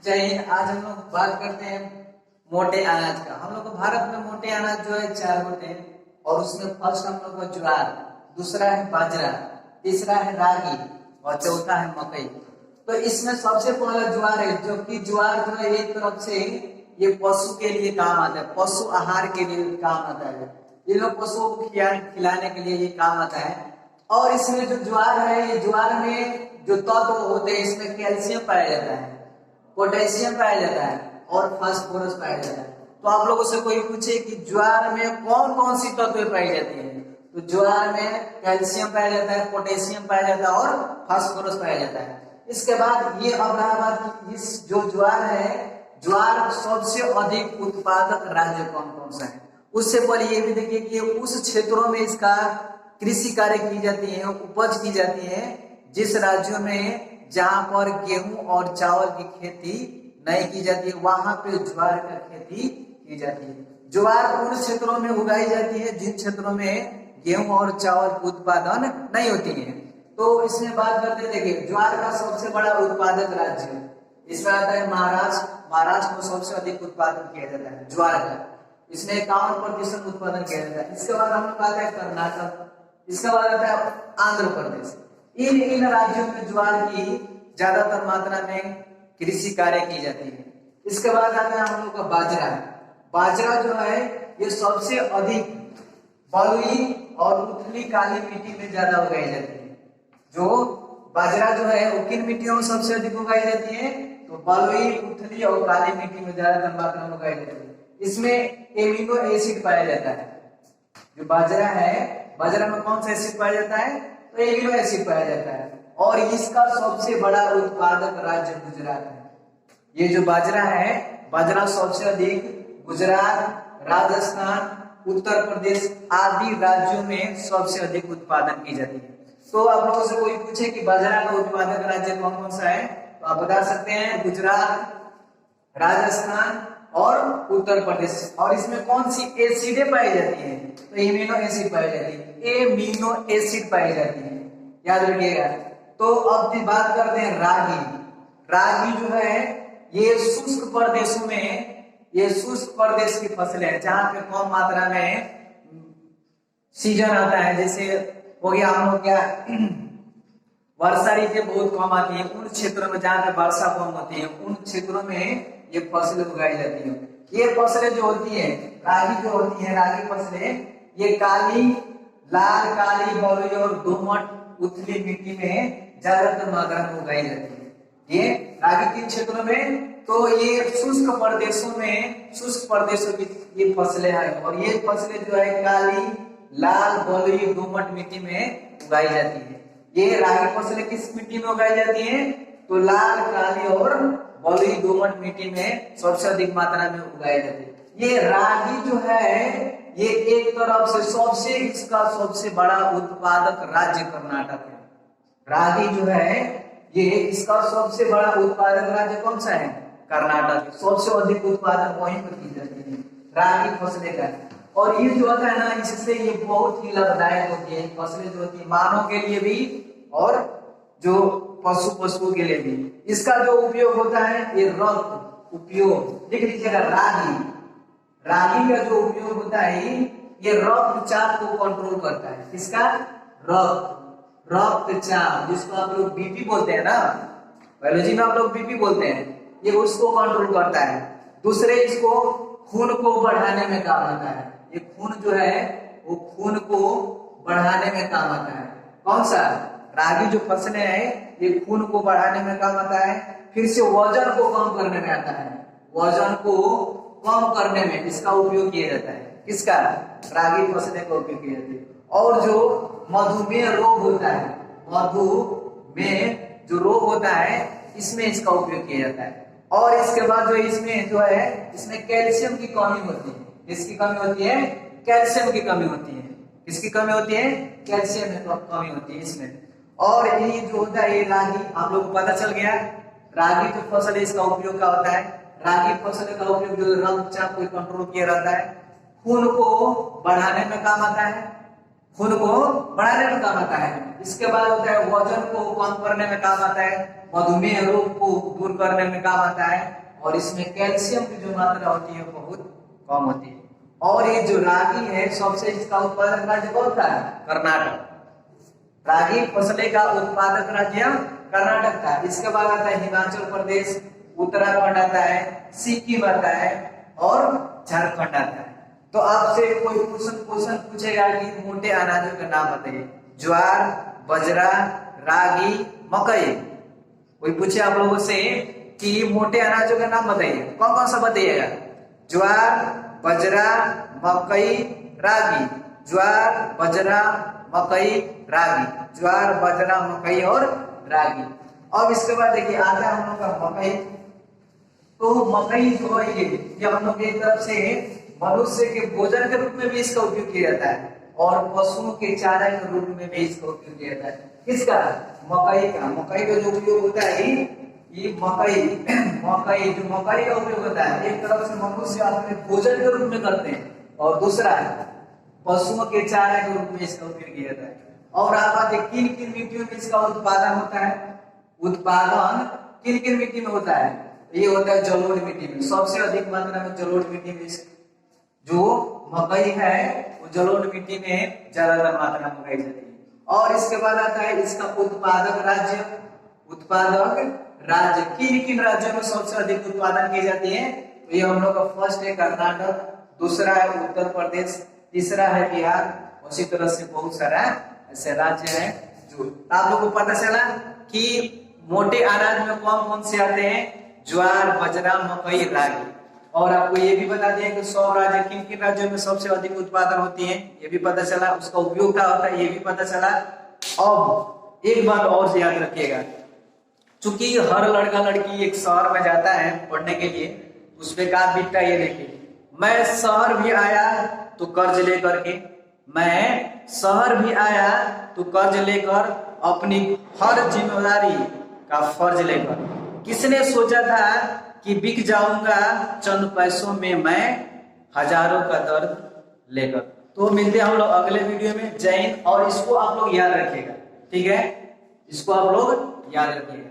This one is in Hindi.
चलिए आज हम लोग बात करते हैं मोटे अनाज का। हम लोग को भारत में मोटे अनाज जो है चार होते हैं और उसमें फर्स्ट हम लोग को ज्वार, दूसरा है बाजरा, तीसरा है रागी और चौथा है मकई। तो इसमें सबसे पहला ज्वार है, जो कि ज्वार जो है एक तरफ से ये पशु के लिए काम आता है, पशु आहार के लिए काम आता है। ये लोग पशुओं को खिलाने के लिए ये काम आता है। और इसमें जो ज्वार है, ये ज्वार में जो तत्व होते हैं, इसमें कैल्शियम पाया जाता है, पोटेशियम पाया जाता है और फास्फोरस पाया जाता है। तो आप लोगों से कोई पूछे कि ज्वार में कौन कौन सी तत्व पाई जाती है, तो ज्वार में कैल्शियम पाया जाता है, पोटेशियम पाया जाता है और फास्फोरस पाया जाता है। इसके बाद ये अब रहा बात, इस जो ज्वार है, ज्वार सबसे अधिक उत्पादक राज्य कौन कौन सा है। उससे पहले ये भी देखिए कि उस क्षेत्रों में इसका कृषि कार्य की जाती है, उपज की जाती है, जिस राज्यों में जहां पर गेहूं और चावल की खेती नहीं की जाती है, वहां पे ज्वार का खेती की जाती है। ज्वार उन क्षेत्रों में उगाई जाती है जिन क्षेत्रों में गेहूं और चावल की उत्पादन नहीं होती है। तो इसमें बात करते हैं, देखिए ज्वार का सबसे बड़ा उत्पादक राज्य इसमें आता है महाराष्ट्र। महाराष्ट्र में सबसे अधिक उत्पादन किया जाता है ज्वार का, इसमें 51% उत्पादन किया जाता है। इसके बाद हम लोग आता है कर्नाटक, इसके बाद आता है आंध्र प्रदेश। इन राज्यों में ज्वार की ज्यादातर मात्रा में कृषि कार्य की जाती है। इसके बाद आता है हम लोग का बाजरा। बाजरा जो है ये सबसे अधिक बलुई और उथली काली मिट्टी में ज्यादा उगाई जाती है। जो बाजरा जो है वो किन मिट्टियों में सबसे अधिक उगाई जाती है, तो बलुई, उथली और काली मिट्टी में ज्यादातर मात्रा में उगाई जाती है। इसमें एमिनो एसिड पाया जाता है। जो बाजरा है, बाजरा में कौन सा एसिड पाया जाता है, तो एमिनो एसिड पाया जाता है। और इसका सबसे बड़ा उत्पादक राज्य गुजरात है। ये जो बाजरा है, बाजरा सबसे अधिक गुजरात, राजस्थान, उत्तर प्रदेश आदि राज्यों में सबसे अधिक उत्पादन की जाती है। तो आप लोगों से कोई पूछे कि बाजरा का उत्पादक राज्य कौन कौन सा है, तो आप बता सकते हैं गुजरात, राजस्थान और उत्तर प्रदेश। और इसमें कौन सी एसिडें पाई जाती है, तो एमिनो एसिड पाई जाती है, एमिनो एसिड पाई जाती है, याद रखिएगा। तो अब बात करते हैं रागी। रागी जो है ये शुष्क प्रदेशों में, ये शुष्क प्रदेश की फसलें हैं जहां पे कम मात्रा में सीजन आता है। जैसे हो गया हम लोग क्या, वर्षा ऋतु बहुत कम आती है, उन क्षेत्रों में जहां पे वर्षा कम होती है, उन क्षेत्रों में ये फसलें उगाई जाती है। ये फसलें जो होती है, रागी जो होती है, रागी फसलें ये काली, लाल, काली, बलुई और दोमट उथली मिट्टी में ज्यादातर मात्रा में उगाई जाती है। ये रागी किन क्षेत्रों में, तो ये शुष्क प्रदेशों में, शुष्क प्रदेशों की ये फसलें हैं। और ये फसलें जो है काली, लाल, बलुई, दोमट मिट्टी में उगाई जाती है। ये रागी फसलें किस मिट्टी में उगाई जाती हैं, तो लाल, काली और बलुई दोमट मिट्टी में सबसे अधिक मात्रा में उगाई जाती है। ये रागी जो है ये एक तरफ से सबसे, इसका सबसे बड़ा उत्पादक राज्य कर्नाटक है। रागी जो है ये इसका सबसे बड़ा उत्पादक राज्य कौन सा है, कर्नाटक। सबसे अधिक उत्पादन वहीं पर की जाती है रागी फसलें का। और ये जो होता है ना, इससे ये बहुत ही लाभदायक होती है फसलें जो होती है, मानव के लिए भी और जो पशुओं के लिए भी। इसका जो उपयोग होता है, ये रक्त उपयोग लिख लीजिएगा। रागी, रागी का जो उपयोग होता है ये रक्तचाप को कंट्रोल करता है। किसका, रक्तचाप, जिसको आप लोग बीपी बोलते हैं ना, बायोलॉजी में आप लोग बीपी बोलते हैं, ये उसको कंट्रोल करता है। दूसरे इसको खून को बढ़ाने में काम आता है। ये खून जो है वो खून को बढ़ाने में काम आता है। कौन सा, रागी जो फसलें हैं ये खून को बढ़ाने में काम आता है। फिर से वजन को कम करने में आता है, वजन को कम करने में इसका उपयोग किया जाता है। किसका, रागी फसलें का उपयोग किया जाता है। और जो मधुमेह रोग होता है, मधुमेह जो रोग होता है, इसमें इसका उपयोग किया जाता है। और इसके बाद जो इसमें जो है, इसमें कैल्शियम की कमी होती है। किसकी कमी होती है, कैल्शियम की कमी होती है। किसकी कमी होती है, कैल्शियम की कमी होती है इसमें। और ये जो होता है, ये रागी आप लोग को पता चल गया। रागी जो फसल है इसका उपयोग क्या होता है, रागी फसल का उपयोग जो रक्तचाप को कंट्रोल किया रहता है, खून को बढ़ाने में काम आता है, खून को बढ़ाने में काम आता है। इसके बाद होता है वजन को कम करने में काम आता है, मधुमेह रोग को दूर करने में काम आता है, और इसमें कैल्शियम की जो मात्रा होती है बहुत कम होती है। और ये जो रागी है सबसे इसका उत्पादन राज्य कौन सा है? कर्नाटक। रागी फसले का उत्पादक राज्य कर्नाटक था। इसके बाद आता है हिमाचल प्रदेश, उत्तराखंड आता है, सिक्किम आता है और झारखंड आता है। तो आपसे कोई क्वेश्चन पूछेगा कि मोटे अनाजों के नाम बताइए, ज्वार, बाजरा, रागी, मकई। कोई पूछे आप लोगों से कि मोटे अनाजों के नाम बताइए, कौन कौन सा बताइएगा? ज्वार, बाजरा, मकई, रागी। ज्वार, बाजरा, मकई, रागी। ज्वार, बाजरा, मकई और रागी। अब इसके बाद देखिए आता है हम लोग का मकई। तो मकई जो है ये हम लोग एक तरफ से मनुष्य के भोजन के रूप में भी इसका उपयोग किया जाता है और पशुओं के चारा के रूप में भी इसका उपयोग किया जाता है। किसका? मकई का। मकई का जो उपयोग होता है ये मकई जो मकई का उपयोग होता है एक तरफ से मनुष्य अपने भोजन के रूप में करते हैं और दूसरा है पशुओं के चारा के रूप में इसका उपयोग किया जाता है। और आप बात किन किन मिट्टियों में इसका उत्पादन होता है? उत्पादन किन किन मिट्टी में होता है? ये होता है जलोढ़ मिट्टी में। सबसे अधिक मात्रा में जलोढ़ मिट्टी में जो मकई है वो जलोढ़ मिट्टी में ज्यादातर मात्रा में उगाई जाती है। और इसके बाद आता है इसका उत्पादक राज्य। उत्पादक राज्य किन किन राज्यों में सबसे अधिक उत्पादन की जाती है? तो ये हम लोग का फर्स्ट है कर्नाटक, दूसरा है उत्तर प्रदेश, तीसरा है बिहार, उसी तरह से बहुत सारा ऐसे राज्य है जो आप लोगों को पता चला कि मोटे अनाज में कौन कौन से आते हैं? ज्वार, बाजरा, मकई, रागी। और आपको ये भी बता दिया कि 100 राज्य किन किन राज्यों में सबसे अधिक उत्पादन होती है, ये भी पता चला। उसका उपयोग क्या होता है ये भी पता चला। अब एक बात और याद रखिएगा, चूंकि हर लड़का लड़की एक शहर में जाता है पढ़ने के लिए, उसमें का बीतता ये देखिए, मैं शहर भी आया तो कर्ज लेकर के, मैं शहर भी आया तो कर्ज लेकर, अपनी हर जिम्मेदारी का फर्ज लेकर। किसने सोचा था कि बिक जाऊंगा चंद पैसों में मैं हजारों का दर्द लेकर। तो मिलते हैं हम लोग अगले वीडियो में। जय हिंद। और इसको आप लोग याद रखिएगा, ठीक है? इसको आप लोग याद रखिएगा।